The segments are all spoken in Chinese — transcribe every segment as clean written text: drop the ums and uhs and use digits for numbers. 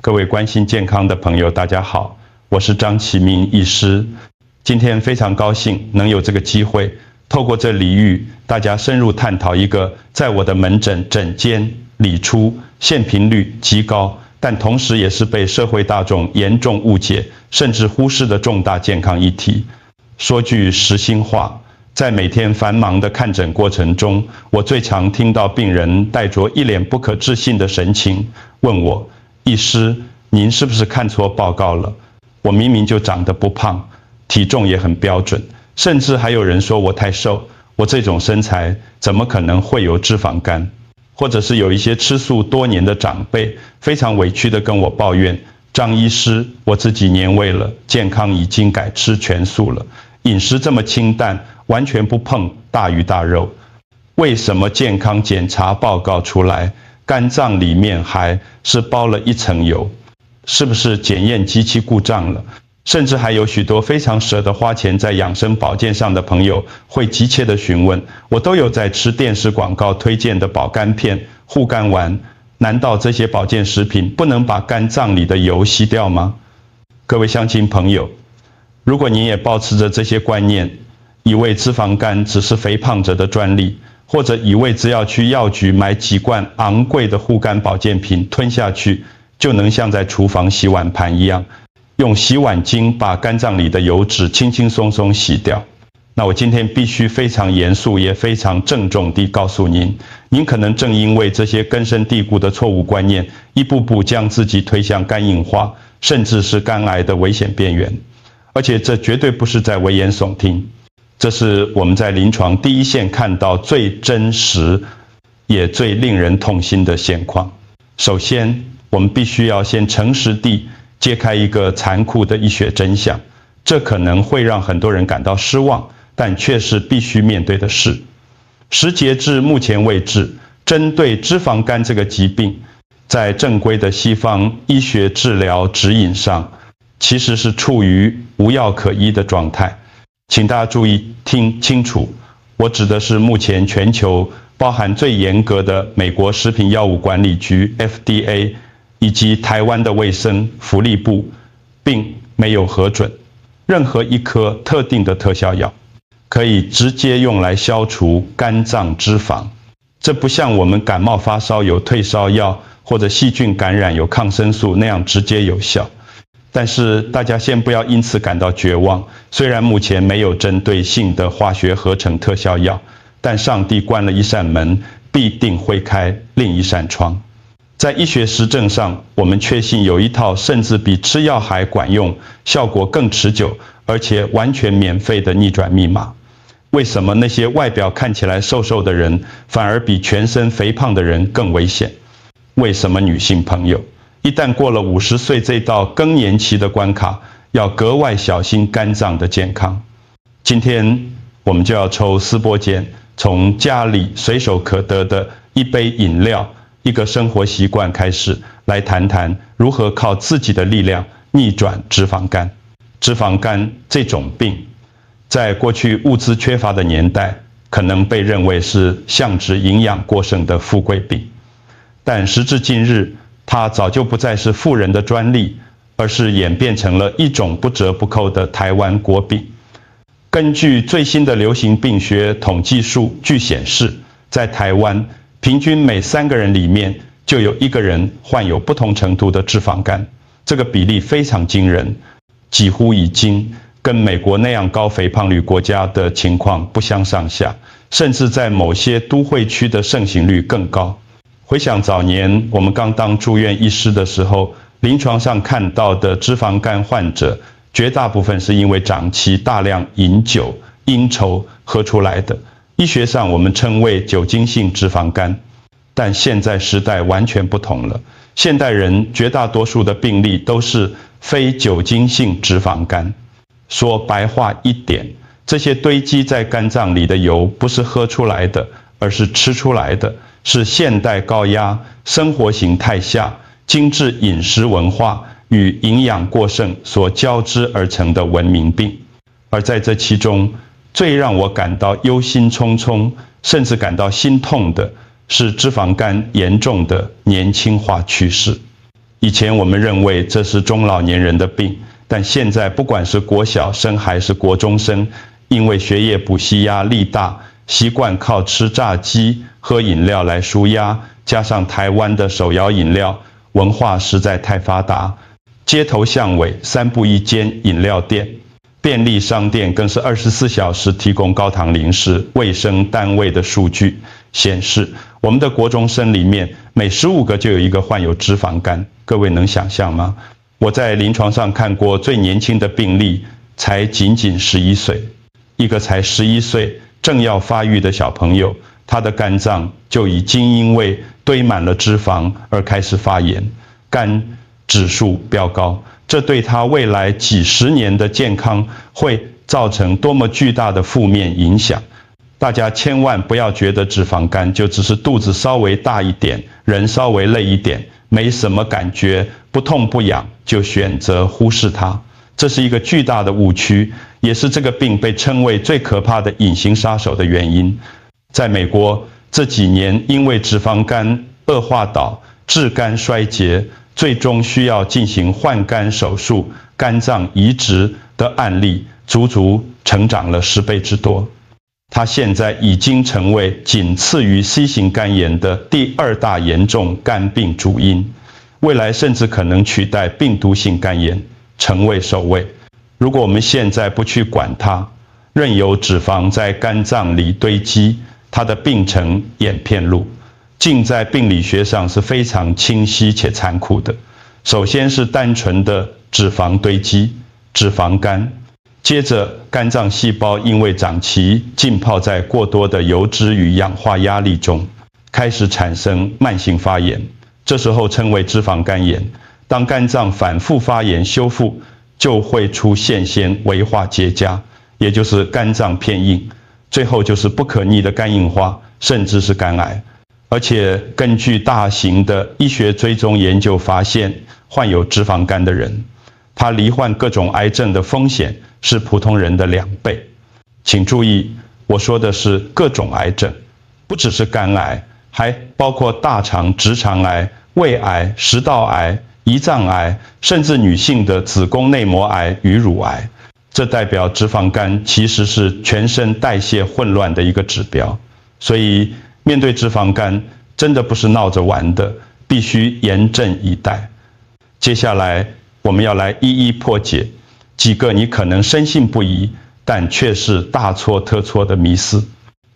各位关心健康的朋友，大家好，我是张启明医师。今天非常高兴能有这个机会，透过这领域，大家深入探讨一个在我的门诊诊间里出现频率极高，但同时也是被社会大众严重误解甚至忽视的重大健康议题。说句实心话，在每天繁忙的看诊过程中，我最常听到病人带着一脸不可置信的神情问我：医师，您是不是看错报告了？我明明就长得不胖，体重也很标准，甚至还有人说我太瘦，我这种身材怎么可能会有脂肪肝？或者是有一些吃素多年的长辈，非常委屈地跟我抱怨：张医师，我自己年味了，健康已经改吃全素了，饮食这么清淡，完全不碰大鱼大肉，为什么健康检查报告出来，肝脏里面还是包了一层油？是不是检验机器故障了？甚至还有许多非常舍得花钱在养生保健上的朋友，会急切地询问：我都有在吃电视广告推荐的保肝片、护肝丸，难道这些保健食品不能把肝脏里的油吸掉吗？各位乡亲朋友，如果您也抱持着这些观念，以为脂肪肝只是肥胖者的专利，或者以为只要去药局买几罐昂贵的护肝保健品吞下去，就能像在厨房洗碗盘一样，用洗碗巾把肝脏里的油脂轻轻松松洗掉，那我今天必须非常严肃也非常郑重地告诉您，您可能正因为这些根深蒂固的错误观念，一步步将自己推向肝硬化，甚至是肝癌的危险边缘。而且这绝对不是在危言耸听，这是我们在临床第一线看到最真实也最令人痛心的现况。首先，我们必须要先诚实地揭开一个残酷的医学真相，这可能会让很多人感到失望，但却是必须面对的事。时截至目前为止，针对脂肪肝这个疾病，在正规的西方医学治疗指引上，其实是处于无药可医的状态。请大家注意听清楚，我指的是目前全球包含最严格的美国食品药物管理局 FDA 以及台湾的卫生福利部，并没有核准任何一颗特定的特效药可以直接用来消除肝脏脂肪。这不像我们感冒发烧有退烧药，或者细菌感染有抗生素那样直接有效。但是大家先不要因此感到绝望，虽然目前没有针对性的化学合成特效药，但上帝关了一扇门，必定会开另一扇窗。在医学实证上，我们确信有一套甚至比吃药还管用、效果更持久，而且完全免费的逆转密码。为什么那些外表看起来瘦瘦的人，反而比全身肥胖的人更危险？为什么女性朋友一旦过了50岁这道更年期的关卡，要格外小心肝脏的健康？今天我们就要抽丝剥茧，从家里随手可得的一杯饮料、一个生活习惯开始，来谈谈如何靠自己的力量逆转脂肪肝。脂肪肝这种病，在过去物资缺乏的年代，可能被认为是象征营养过剩的富贵病，但时至今日，它早就不再是富人的专利，而是演变成了一种不折不扣的台湾国病。根据最新的流行病学统计数据显示，在台湾平均每3个人里面就有1个人患有不同程度的脂肪肝，这个比例非常惊人，几乎已经跟美国那样高肥胖率国家的情况不相上下，甚至在某些都会区的盛行率更高。回想早年我们刚当住院医师的时候，临床上看到的脂肪肝患者，绝大部分是因为长期大量饮酒、应酬喝出来的，医学上我们称为酒精性脂肪肝。但现在时代完全不同了，现代人绝大多数的病例都是非酒精性脂肪肝。说白话一点，这些堆积在肝脏里的油不是喝出来的，而是吃出来的，是现代高压生活形态下精致饮食文化与营养过剩所交织而成的文明病。而在这其中，最让我感到忧心忡忡，甚至感到心痛的是脂肪肝严重的年轻化趋势。以前我们认为这是中老年人的病，但现在不管是国小生还是国中生，因为学业补习压力大，习惯靠吃炸鸡、喝饮料来抒压，加上台湾的手摇饮料文化实在太发达，街头巷尾3步1间饮料店，便利商店更是24小时提供高糖零食。卫生单位的数据显示，我们的国中生里面每15个就有1个患有脂肪肝，各位能想象吗？我在临床上看过最年轻的病例，才仅仅11岁，一个才11岁正要发育的小朋友，他的肝脏就已经因为堆满了脂肪而开始发炎，肝指数飙高，这对他未来几十年的健康会造成多么巨大的负面影响。大家千万不要觉得脂肪肝就只是肚子稍微大一点，人稍微累一点，没什么感觉，不痛不痒，就选择忽视它。这是一个巨大的误区，也是这个病被称为最可怕的隐形杀手的原因。在美国这几年，因为脂肪肝恶化到致肝衰竭，最终需要进行换肝手术、肝脏移植的案例，足足成长了10倍之多。它现在已经成为仅次于 C 型肝炎的第2大严重肝病主因，未来甚至可能取代病毒性肝炎，成为首位。如果我们现在不去管它，任由脂肪在肝脏里堆积，它的病程演遍路。镜在病理学上是非常清晰且残酷的。首先是单纯的脂肪堆积，脂肪肝。接着，肝脏细胞因为长期浸泡在过多的油脂与氧化压力中，开始产生慢性发炎，这时候称为脂肪肝炎。当肝脏反复发炎修复，就会出现危化结痂，也就是肝脏偏硬，最后就是不可逆的肝硬化，甚至是肝癌。而且根据大型的医学追踪研究发现，患有脂肪肝的人，他罹患各种癌症的风险是普通人的2倍。请注意，我说的是各种癌症，不只是肝癌，还包括大肠、直肠癌、胃癌、食道癌、胰脏癌，甚至女性的子宫内膜癌与乳癌。这代表脂肪肝其实是全身代谢混乱的一个指标。所以面对脂肪肝，真的不是闹着玩的，必须严阵以待。接下来我们要来一一破解几个你可能深信不疑，但却是大错特错的迷思。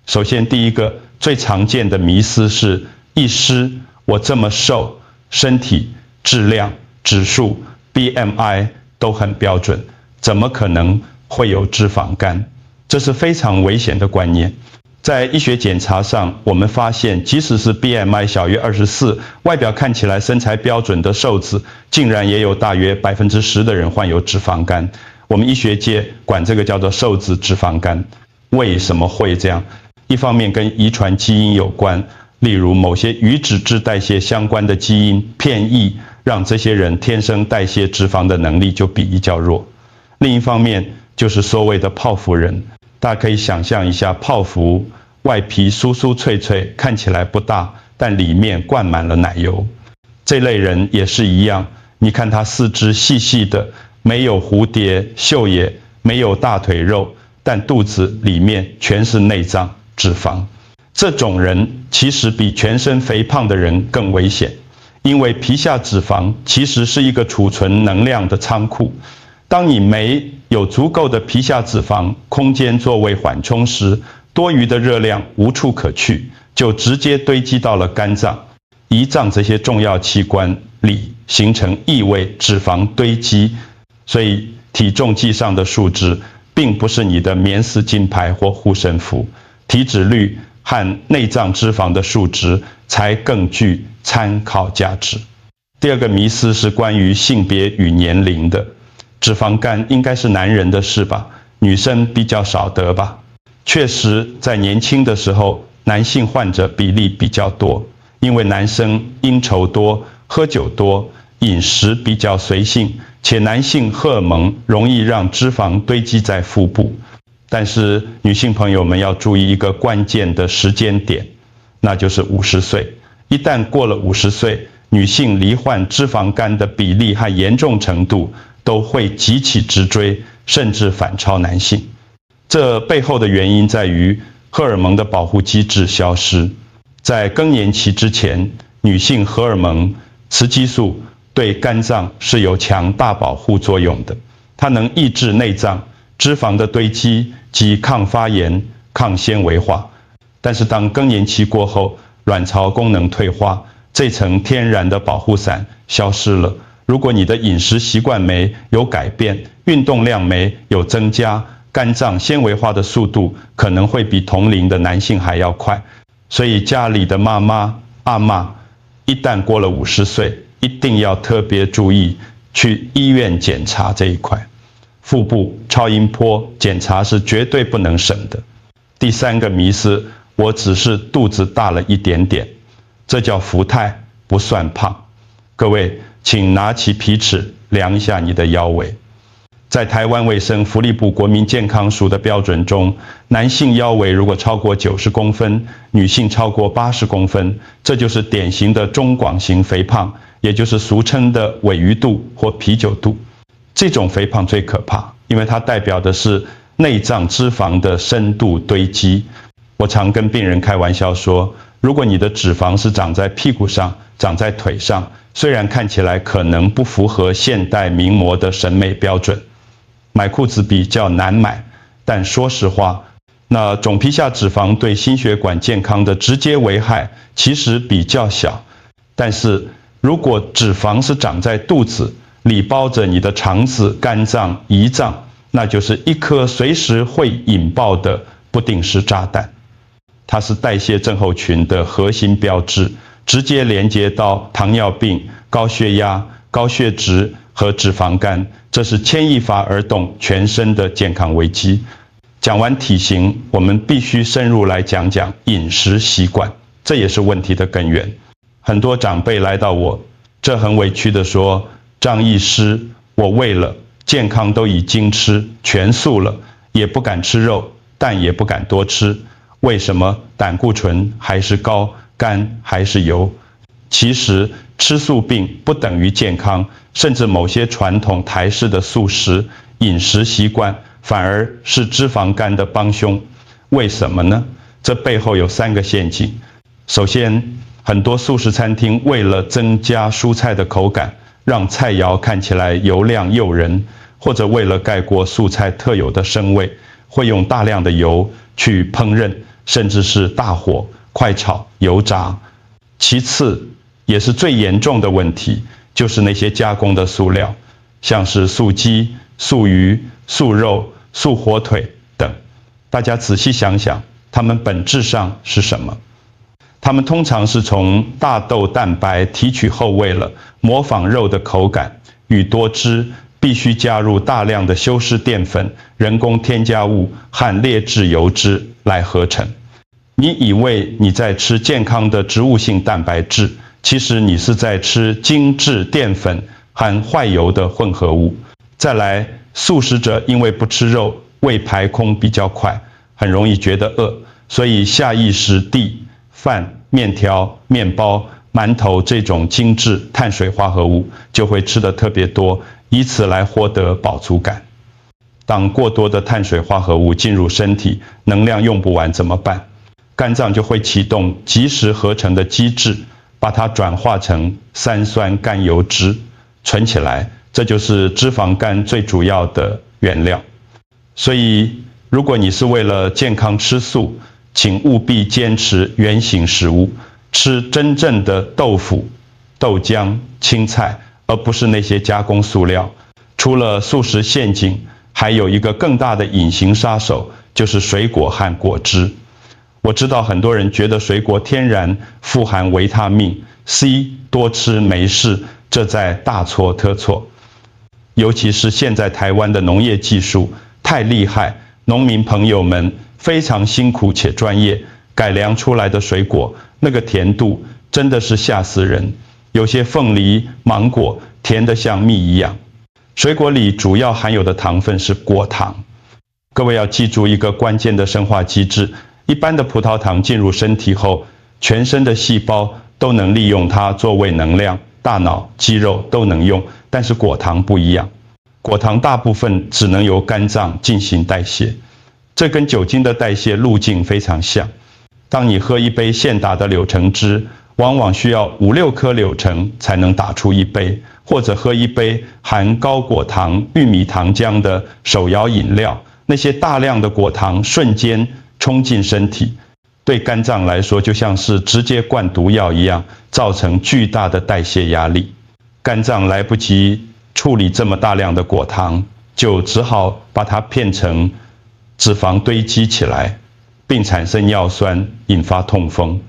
首先，第一个最常见的迷思是：医师，我这么瘦，身体质量指数 BMI 都很标准，怎么可能会有脂肪肝？这是非常危险的观念。在医学检查上，我们发现，即使是 BMI 小于24，外表看起来身材标准的瘦子，竟然也有大约10%的人患有脂肪肝。我们医学界管这个叫做瘦子脂肪肝。为什么会这样？一方面跟遗传基因有关，例如某些与脂质代谢相关的基因变异，让这些人天生代谢脂肪的能力就比较弱。另一方面就是所谓的泡芙人。大家可以想象一下，泡芙外皮酥酥脆脆，看起来不大，但里面灌满了奶油。这类人也是一样，你看他四肢细细的，没有蝴蝶袖也，没有大腿肉，但肚子里面全是内脏脂肪。这种人其实比全身肥胖的人更危险，因为皮下脂肪其实是一个储存能量的仓库。当你没有足够的皮下脂肪空间作为缓冲时，多余的热量无处可去，就直接堆积到了肝脏、胰脏这些重要器官里，形成异位脂肪堆积。所以体重计上的数值并不是你的免死金牌或护身符，体脂率和内脏脂肪的数值才更具参考价值。第二个迷思是关于性别与年龄的。脂肪肝应该是男人的事吧，女生比较少得吧。确实，在年轻的时候，男性患者比例比较多，因为男生应酬多、喝酒多、饮食比较随性，且男性荷尔蒙容易让脂肪堆积在腹部。但是女性朋友们要注意一个关键的时间点，那就是50岁。一旦过了50岁，女性罹患脂肪肝的比例和严重程度都会急起直追，甚至反超男性。这背后的原因在于荷尔蒙的保护机制消失。在更年期之前，女性荷尔蒙雌激素对肝脏是有强大保护作用的，它能抑制内脏脂肪的堆积及抗发炎、抗纤维化。但是当更年期过后，卵巢功能退化，这层天然的保护伞消失了。如果你的饮食习惯没有改变，运动量没有增加，肝脏纤维化的速度可能会比同龄的男性还要快。所以家里的妈妈、阿嬷，一旦过了50岁，一定要特别注意去医院检查这一块。腹部超音波检查是绝对不能省的。第3个迷思，我只是肚子大了一点点，这叫福态，不算胖。各位，请拿起皮尺量一下你的腰围。在台湾卫生福利部国民健康署的标准中，男性腰围如果超过90公分，女性超过80公分，这就是典型的中广型肥胖，也就是俗称的尾鱼肚或啤酒肚。这种肥胖最可怕，因为它代表的是内脏脂肪的深度堆积。我常跟病人开玩笑说，如果你的脂肪是长在屁股上、长在腿上，虽然看起来可能不符合现代名模的审美标准，买裤子比较难买，但说实话，那种皮下脂肪对心血管健康的直接危害其实比较小。但是如果脂肪是长在肚子，里包着你的肠子、肝脏、胰脏，那就是一颗随时会引爆的不定时炸弹。它是代谢症候群的核心标志，直接连接到糖尿病、高血压、高血脂和脂肪肝，这是牵一发而动全身的健康危机。讲完体型，我们必须深入来讲讲饮食习惯，这也是问题的根源。很多长辈来到我这很委屈地说，张医师，我为了健康都已经吃全素了，也不敢吃肉，但也不敢多吃，为什么胆固醇还是高，肝还是油？其实吃素并不等于健康，甚至某些传统台式的素食饮食习惯反而是脂肪肝的帮凶。为什么呢？这背后有3个陷阱。首先，很多素食餐厅为了增加蔬菜的口感，让菜肴看起来油亮诱人，或者为了盖过素菜特有的生味，会用大量的油去烹饪，甚至是大火快炒油炸。其次，也是最严重的问题，就是那些加工的素料，像是素鸡、素鱼、素肉、素火腿等。大家仔细想想，它们本质上是什么？它们通常是从大豆蛋白提取后，为了模仿肉的口感与多汁，必须加入大量的修饰淀粉、人工添加物和劣质油脂来合成。你以为你在吃健康的植物性蛋白质，其实你是在吃精致淀粉和坏油的混合物。再来，素食者因为不吃肉，胃排空比较快，很容易觉得饿，所以下意识地饭、面条、面包、馒头这种精致碳水化合物就会吃得特别多，以此来获得饱足感。当过多的碳水化合物进入身体，能量用不完怎么办？肝脏就会启动即时合成的机制，把它转化成三酸甘油酯，存起来，这就是脂肪肝最主要的原料。所以，如果你是为了健康吃素，请务必坚持原型食物，吃真正的豆腐、豆浆、青菜，而不是那些加工素料。除了素食陷阱，还有一个更大的隐形杀手，就是水果和果汁。我知道很多人觉得水果天然富含维他命 C， 多吃没事，这在大错特错。尤其是现在台湾的农业技术太厉害，农民朋友们非常辛苦且专业，改良出来的水果，那个甜度真的是吓死人。有些凤梨、芒果甜得像蜜一样。水果里主要含有的糖分是果糖。各位要记住一个关键的生化机制，一般的葡萄糖进入身体后，全身的细胞都能利用它作为能量，大脑、肌肉都能用，但是果糖不一样，果糖大部分只能由肝脏进行代谢，这跟酒精的代谢路径非常像。当你喝一杯现打的柳橙汁，往往需要5-6颗柳橙才能打出一杯，或者喝一杯含高果糖、玉米糖浆的手摇饮料，那些大量的果糖瞬间冲进身体，对肝脏来说就像是直接灌毒药一样，造成巨大的代谢压力。肝脏来不及处理这么大量的果糖，就只好把它变成脂肪堆积起来，并产生尿酸，引发痛风。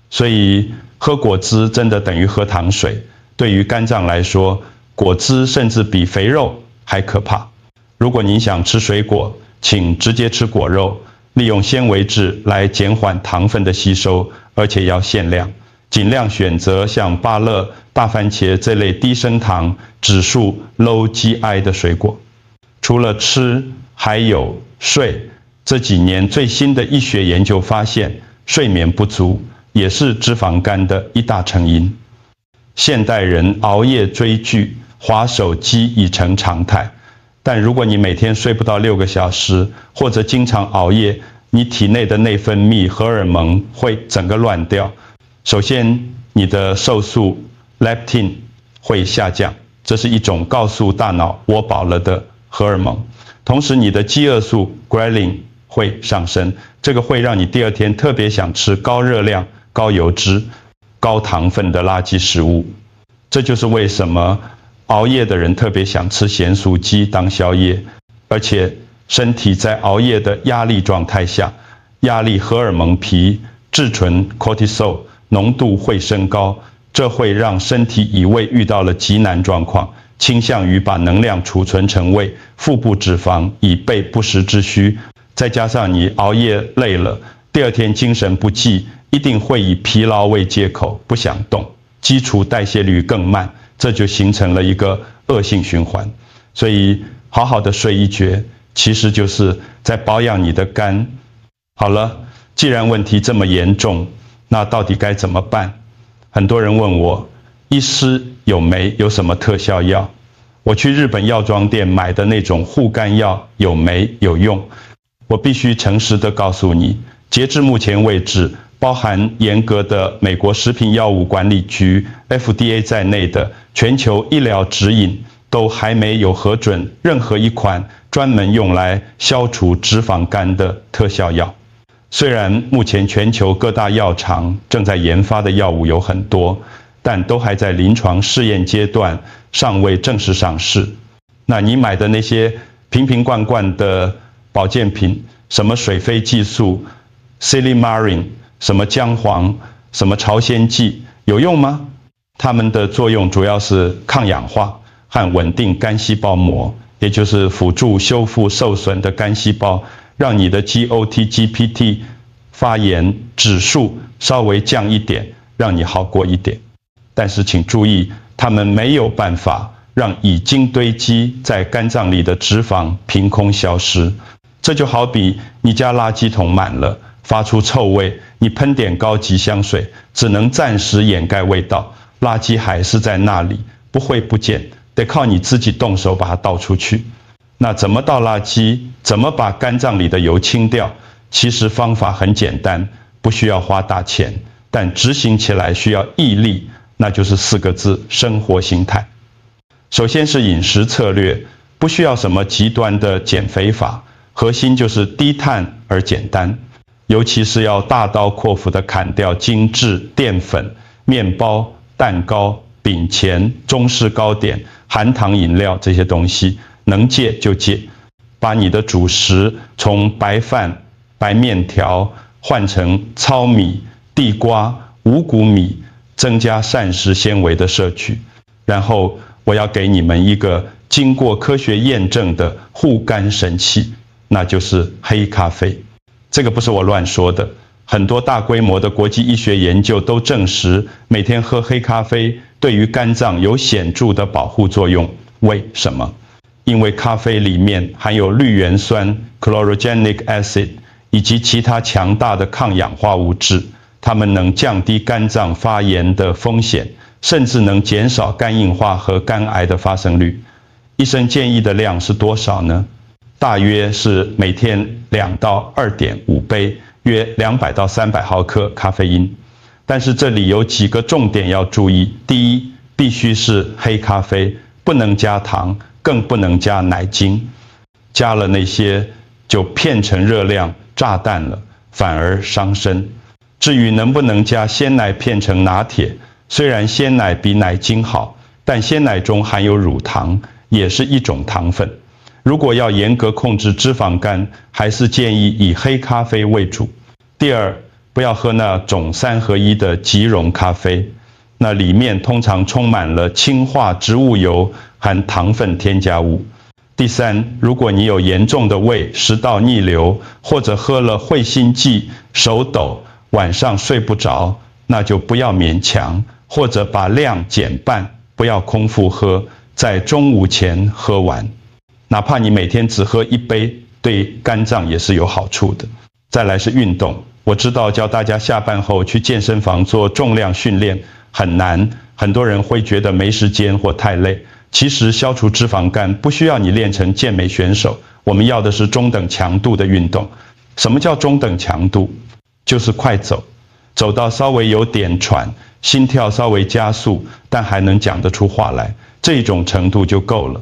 所以喝果汁真的等于喝糖水，对于肝脏来说，果汁甚至比肥肉还可怕。如果您想吃水果，请直接吃果肉，利用纤维质来减缓糖分的吸收，而且要限量，尽量选择像芭乐、大番茄这类低升糖、指数 low GI 的水果。除了吃，还有睡。这几年最新的医学研究发现，睡眠不足也是脂肪肝的一大成因。现代人熬夜追剧、滑手机已成常态，但如果你每天睡不到6个小时，或者经常熬夜，你体内的内分泌荷尔蒙会整个乱掉。首先，你的瘦素 leptin 会下降，这是一种告诉大脑我饱了的荷尔蒙。同时，你的饥饿素 ghrelin 会上升，这个会让你第二天特别想吃高热量、高油脂、高糖分的垃圾食物。这就是为什么熬夜的人特别想吃咸酥鸡当宵夜，而且身体在熬夜的压力状态下，压力荷尔蒙皮质醇 cortisol 浓度会升高，这会让身体以为遇到了极难状况，倾向于把能量储存成为腹部脂肪，以备不时之需。再加上你熬夜累了，第二天精神不济，一定会以疲劳为借口不想动，基础代谢率更慢，这就形成了一个恶性循环。所以好好的睡一觉，其实就是在保养你的肝。好了，既然问题这么严重，那到底该怎么办？很多人问我，医师有没有什么特效药？我去日本药妆店买的那种护肝药有没有用？我必须诚实地告诉你，截至目前为止，包含严格的美国食品药物管理局 FDA 在内的全球医疗指引，都还没有核准任何一款专门用来消除脂肪肝的特效药。虽然目前全球各大药厂正在研发的药物有很多，但都还在临床试验阶段，尚未正式上市。那你买的那些瓶瓶罐罐的保健品，什么水飞激素、Silymarin、什么姜黄、什么朝鲜蓟，有用吗？它们的作用主要是抗氧化和稳定肝细胞膜，也就是辅助修复受损的肝细胞，让你的 GOT、GPT 发炎指数稍微降一点，让你好过一点。但是请注意，它们没有办法让已经堆积在肝脏里的脂肪凭空消失。这就好比你家垃圾桶满了，发出臭味，你喷点高级香水，只能暂时掩盖味道，垃圾还是在那里，不会不见，得靠你自己动手把它倒出去。那怎么倒垃圾？怎么把肝脏里的油清掉？其实方法很简单，不需要花大钱，但执行起来需要毅力，那就是4个字：生活心态。首先是饮食策略，不需要什么极端的减肥法，核心就是低碳而简单，尤其是要大刀阔斧地砍掉精致淀粉、面包、蛋糕、饼前、中式糕点、含糖饮料这些东西，能戒就戒。把你的主食从白饭、白面条换成糙米、地瓜、五谷米，增加膳食纤维的摄取。然后我要给你们一个经过科学验证的护肝神器，那就是黑咖啡。这个不是我乱说的，很多大规模的国际医学研究都证实，每天喝黑咖啡对于肝脏有显著的保护作用。为什么？因为咖啡里面含有绿原酸 chlorogenic acid 以及其他强大的抗氧化物质，它们能降低肝脏发炎的风险，甚至能减少肝硬化和肝癌的发生率。医生建议的量是多少呢？大约是每天2到2.5杯，约200到300毫克咖啡因。但是这里有几个重点要注意：第一，必须是黑咖啡，不能加糖，更不能加奶精。加了那些就变成热量炸弹了，反而伤身。至于能不能加鲜奶变成拿铁，虽然鲜奶比奶精好，但鲜奶中含有乳糖，也是一种糖分。如果要严格控制脂肪肝，还是建议以黑咖啡为主。第二，不要喝那种3合1的即溶咖啡，那里面通常充满了氢化植物油含糖分添加物。第三，如果你有严重的胃、食道逆流，或者喝了会心剂、手抖，晚上睡不着，那就不要勉强，或者把量减半，不要空腹喝，在中午前喝完。哪怕你每天只喝1杯，对肝脏也是有好处的。再来是运动，我知道教大家下班后去健身房做重量训练很难，很多人会觉得没时间或太累。其实消除脂肪肝不需要你练成健美选手，我们要的是中等强度的运动。什么叫中等强度？就是快走，走到稍微有点喘，心跳稍微加速，但还能讲得出话来，这种程度就够了。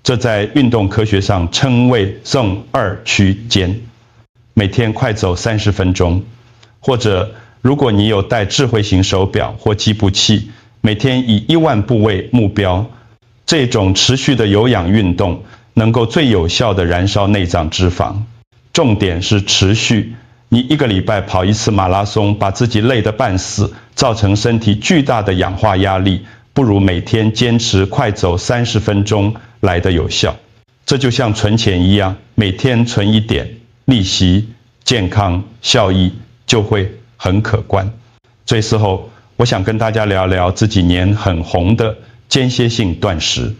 这在运动科学上称为 Zone 2区间。每天快走30分钟，或者如果你有戴智慧型手表或计步器，每天以1万步为目标。这种持续的有氧运动能够最有效地燃烧内脏脂肪，重点是持续。你1个礼拜跑1次马拉松，把自己累得半死，造成身体巨大的氧化压力，不如每天坚持快走30分钟来得有效。这就像存钱一样，每天存一点，利息、健康、效益就会很可观。最后，我想跟大家聊聊这几年很红的间歇性断食。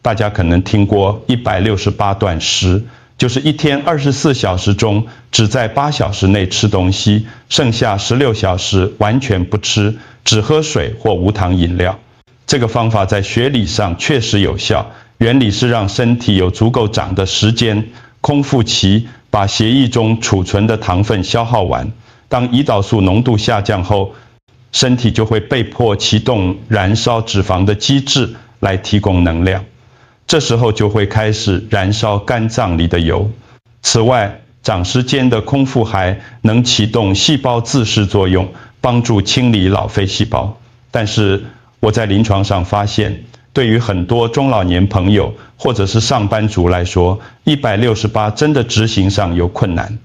大家可能听过168断食，就是一天24小时中只在8小时内吃东西，剩下16小时完全不吃，只喝水或无糖饮料。这个方法在学理上确实有效，原理是让身体有足够长的时间，空腹期把血液中储存的糖分消耗完。当胰岛素浓度下降后，身体就会被迫启动燃烧脂肪的机制来提供能量，这时候就会开始燃烧肝脏里的油。此外，长时间的空腹还能启动细胞自噬作用，帮助清理老废细胞。但是我在临床上发现，对于很多中老年朋友或者是上班族来说，168真的执行上有困难。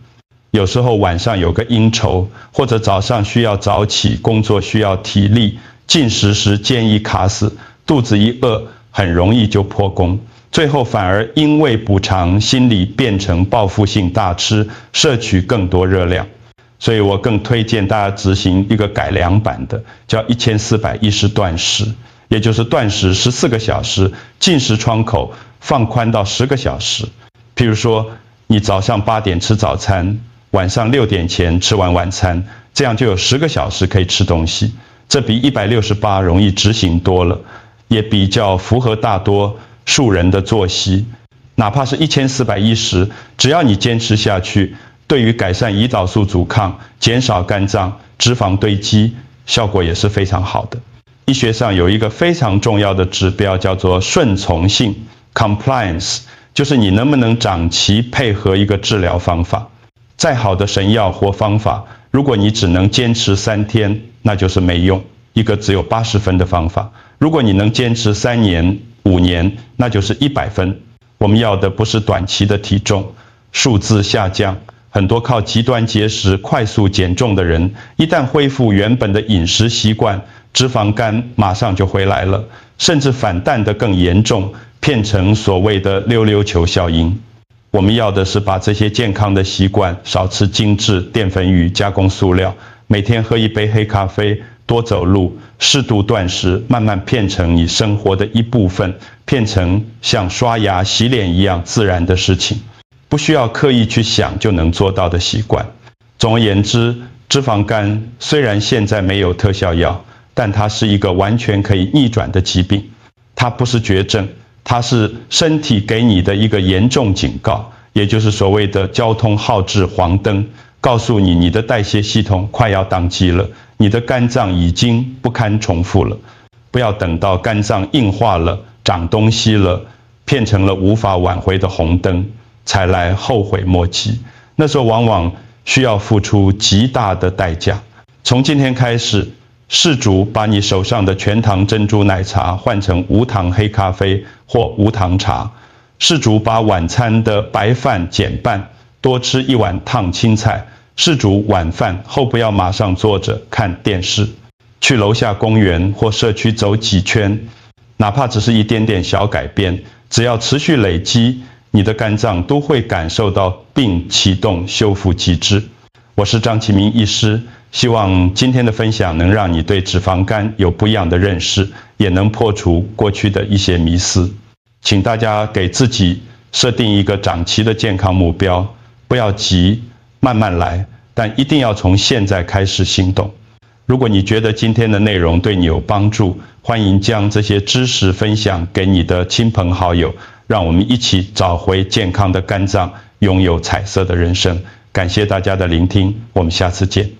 有时候晚上有个应酬，或者早上需要早起，工作需要体力，进食时建议卡死，肚子一饿，很容易就破功，最后反而因为补偿，心理变成报复性大吃，摄取更多热量。所以我更推荐大家执行一个改良版的，叫1410断食，也就是断食14个小时，进食窗口放宽到10个小时。譬如说，你早上8点吃早餐，晚上6点前吃完晚餐，这样就有10个小时可以吃东西。这比168容易执行多了，也比较符合大多数人的作息。哪怕是1410，只要你坚持下去，对于改善胰岛素阻抗、减少肝脏脂肪堆积，效果也是非常好的。医学上有一个非常重要的指标，叫做顺从性 （compliance）， 就是你能不能长期配合一个治疗方法。再好的神药或方法，如果你只能坚持3天，那就是没用，一个只有80分的方法。如果你能坚持3年、5年，那就是100分。我们要的不是短期的体重数字下降，很多靠极端节食快速减重的人，一旦恢复原本的饮食习惯，脂肪肝马上就回来了，甚至反弹得更严重，变成所谓的溜溜球效应。我们要的是把这些健康的习惯，少吃精致淀粉与加工塑料，每天喝1杯黑咖啡，多走路，适度断食，慢慢变成你生活的一部分，变成像刷牙洗脸一样自然的事情，不需要刻意去想就能做到的习惯。总而言之，脂脂肪肝虽然现在没有特效药，但它是一个完全可以逆转的疾病。它不是绝症，它是身体给你的一个严重警告，也就是所谓的交通号志黄灯，告诉你你的代谢系统快要宕机了，你的肝脏已经不堪重负了。不要等到肝脏硬化了、长东西了，变成了无法挽回的红灯，才来后悔莫及。那时候往往需要付出极大的代价。从今天开始，试足把你手上的全糖珍珠奶茶换成无糖黑咖啡或无糖茶，试足把晚餐的白饭减半，多吃1碗烫青菜，试足晚饭后不要马上坐着看电视，去楼下公园或社区走几圈，哪怕只是一点点小改变，只要持续累积，你的肝脏都会感受到并启动修复机制。我是张启明医师，希望今天的分享能让你对脂肪肝有不一样的认识，也能破除过去的一些迷思。请大家给自己设定一个长期的健康目标，不要急，慢慢来，但一定要从现在开始行动。如果你觉得今天的内容对你有帮助，欢迎将这些知识分享给你的亲朋好友，让我们一起找回健康的肝脏，拥有彩色的人生。感谢大家的聆听，我们下次见。